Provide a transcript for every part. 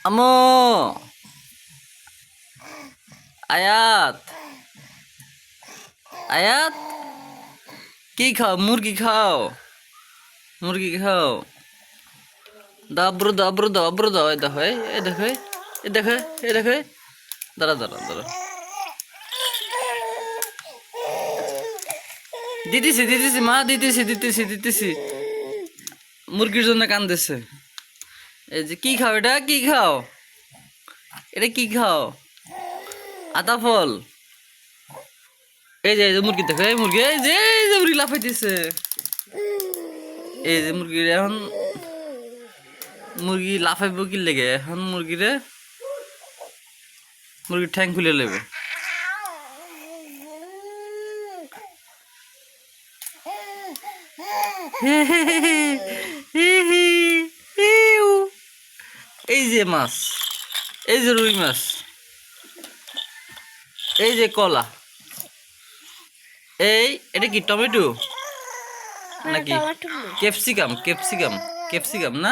আম্মু আয়াত আয়াত কি খাও? মুরগি খাও, মুরগি খাও। দাব্রু দাব্রু দাব্রু দাও। এই দেখো, এই দেখো, এই দেখো, এই দেখো। দাঁড়া দাঁড়া দাঁড়া। দিতেছি দিতেছি মা, দিতেছি দিতেছি দিতেছি। মুরগির জন্য কান্দেছে। এই যে কি খাও? এটা কি খাও? এটা কি খাও? আতা ফল। এই যে মুরগি দেখো, এই মুরগি, এই যে মুরগি লাফাইতেছে। এই যে মুরগি এখন মুরগি লাফাইব কি লেগে? এখন মুরগির ঠ্যাং খুলে নেবে। এই যে মাছ, এই যে রুই মাছ, এই যে কলা। এটা কি টমেটো নাকি ক্যাপসিকাম? ক্যাপসিকাম, ক্যাপসিকাম না?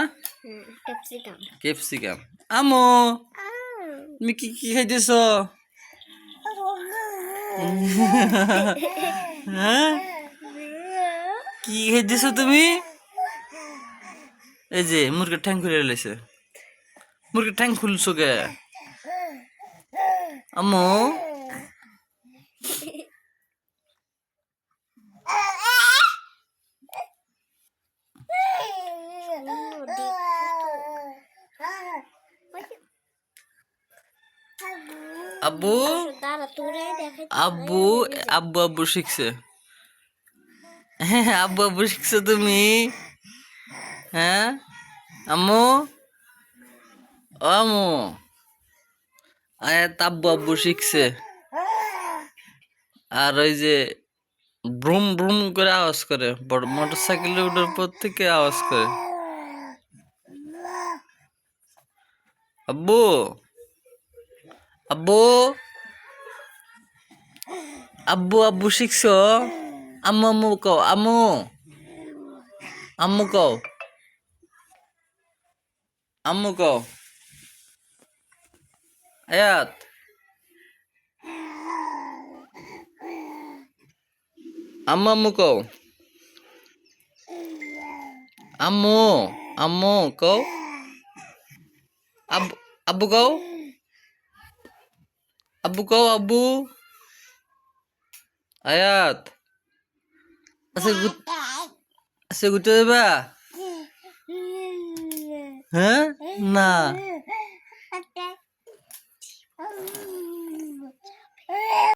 ক্যাপসিকাম। আমো তুমি কি কি খাইতেছ? হ্যাঁ, কি খাইতেছ তুমি? এই যে মুরগির ঠ্যাং খুলে লেছে। মুরগির ঠ্যাং খুলছো কে আম্মু? আব্বু আব্বু আব্বু আব্বু শিখছে। হ্যাঁ, আব্বু আব্বু শিখছো তুমি? হ্যাঁ আম্মু, ও আম্মু, আয়াত আব্বু আব্বু শিখছে। আর ওই যে ব্রুম ব্রুম করে আওয়াজ করে, বড় মোটর সাইকেলের ওটার পর থেকে আওয়াজ করে। আব্বু আব্বু আব্বু আব্বু শিখছো? আম্মু আম্মু কও, আম্মু আম্মু কও, আম্মু কও। আয়াত আম্মু আম্মু কও, আম্মু আম্মু কও, আব্বু আব্বু কও, আব্বু কও, আব্বু। আয়াত আচ্ছা ঘুরতে যাবা? হ্যাঁ না